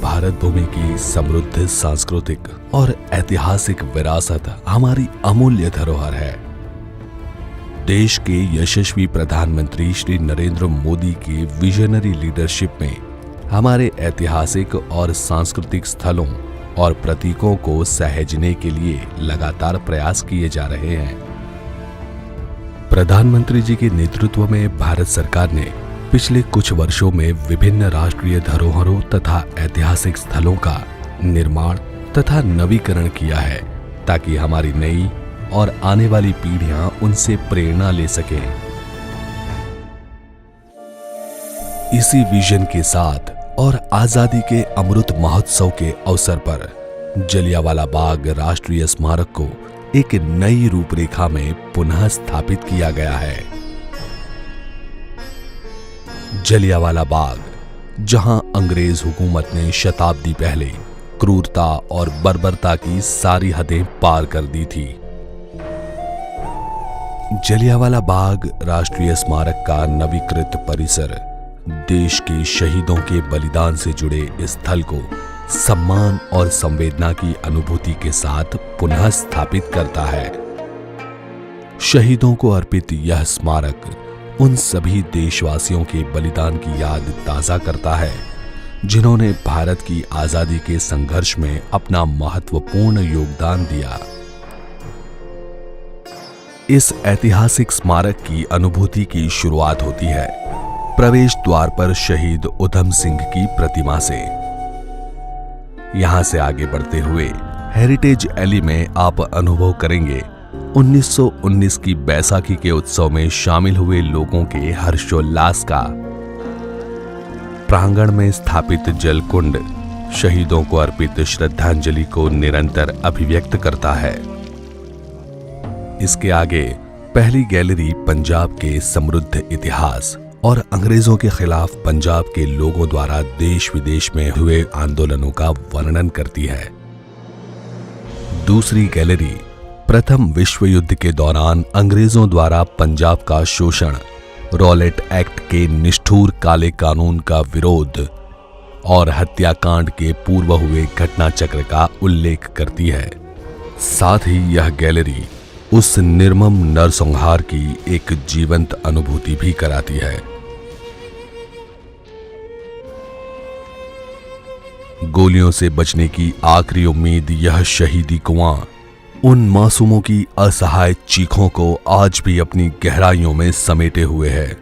भारत भूमि की समृद्ध सांस्कृतिक और ऐतिहासिक विरासत हमारी अमूल्य धरोहर है। देश के यशस्वी प्रधानमंत्री श्री नरेंद्र मोदी की विजनरी लीडरशिप में हमारे ऐतिहासिक और सांस्कृतिक स्थलों और प्रतीकों को सहेजने के लिए लगातार प्रयास किए जा रहे हैं। प्रधानमंत्री जी के नेतृत्व में भारत सरकार ने पिछले कुछ वर्षों में विभिन्न राष्ट्रीय धरोहरों तथा ऐतिहासिक स्थलों का निर्माण तथा नवीकरण किया है, ताकि हमारी नई और आने वाली पीढ़ियां उनसे प्रेरणा ले सकें। इसी विजन के साथ और आजादी के अमृत महोत्सव के अवसर पर जलियांवाला बाग राष्ट्रीय स्मारक को एक नई रूपरेखा में पुनः स्थापित किया गया है। जलियांवाला बाग, जहां अंग्रेज हुकूमत ने शताब्दी पहले क्रूरता और बर्बरता की सारी हदें पार कर दी थी। जलियांवाला बाग राष्ट्रीय स्मारक का नवीकृत परिसर देश के शहीदों के बलिदान से जुड़े इस स्थल को सम्मान और संवेदना की अनुभूति के साथ पुनः स्थापित करता है। शहीदों को अर्पित यह स्मारक उन सभी देशवासियों के बलिदान की याद ताजा करता है, जिन्होंने भारत की आजादी के संघर्ष में अपना महत्वपूर्ण योगदान दिया। इस ऐतिहासिक स्मारक की अनुभूति की शुरुआत होती है प्रवेश द्वार पर शहीद उधम सिंह की प्रतिमा से। यहां से आगे बढ़ते हुए हेरिटेज एली में आप अनुभव करेंगे 1919 की बैसाखी के उत्सव में शामिल हुए लोगों के हर्षोल्लास का। प्रांगण में स्थापित जल कुंड शहीदों को अर्पित श्रद्धांजलि को निरंतर अभिव्यक्त करता है। इसके आगे पहली गैलरी पंजाब के समृद्ध इतिहास और अंग्रेजों के खिलाफ पंजाब के लोगों द्वारा देश विदेश में हुए आंदोलनों का वर्णन करती है। दूसरी गैलरी प्रथम विश्व युद्ध के दौरान अंग्रेजों द्वारा पंजाब का शोषण, रॉलेट एक्ट के निष्ठुर काले कानून का विरोध और हत्याकांड के पूर्व हुए घटना चक्र का उल्लेख करती है। साथ ही यह गैलरी उस निर्मम नरसंहार की एक जीवंत अनुभूति भी कराती है। गोलियों से बचने की आखिरी उम्मीद यह शहीदी कुआं उन मासूमों की असहाय चीखों को आज भी अपनी गहराइयों में समेटे हुए है।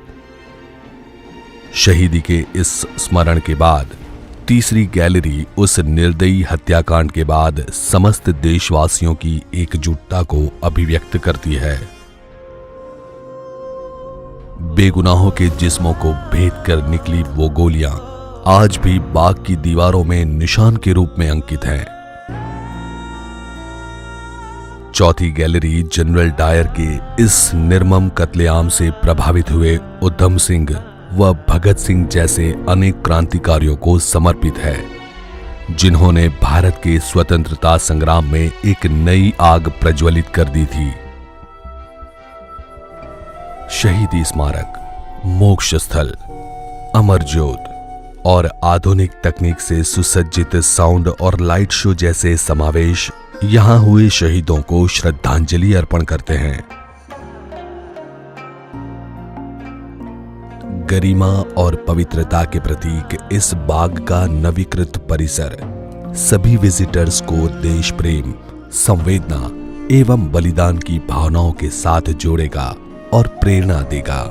शहीदी के इस स्मरण के बाद तीसरी गैलरी उस निर्दयी हत्याकांड के बाद समस्त देशवासियों की एकजुटता को अभिव्यक्त करती है। बेगुनाहों के जिस्मों को भेद कर निकली वो गोलियां आज भी बाग की दीवारों में निशान के रूप में अंकित हैं। चौथी गैलरी जनरल डायर के इस निर्मम कत्लेआम से प्रभावित हुए उधम सिंह व भगत सिंह जैसे अनेक क्रांतिकारियों को समर्पित है, जिन्होंने भारत के स्वतंत्रता संग्राम में एक नई आग प्रज्वलित कर दी थी। शहीदी स्मारक, मोक्ष स्थल, अमर ज्योत और आधुनिक तकनीक से सुसज्जित साउंड और लाइट शो जैसे समावेश यहां हुए शहीदों को श्रद्धांजलि अर्पण करते हैं। गरिमा और पवित्रता के प्रतीक इस बाग का नवीकृत परिसर सभी विजिटर्स को देश प्रेम, संवेदना एवं बलिदान की भावनाओं के साथ जोड़ेगा और प्रेरणा देगा।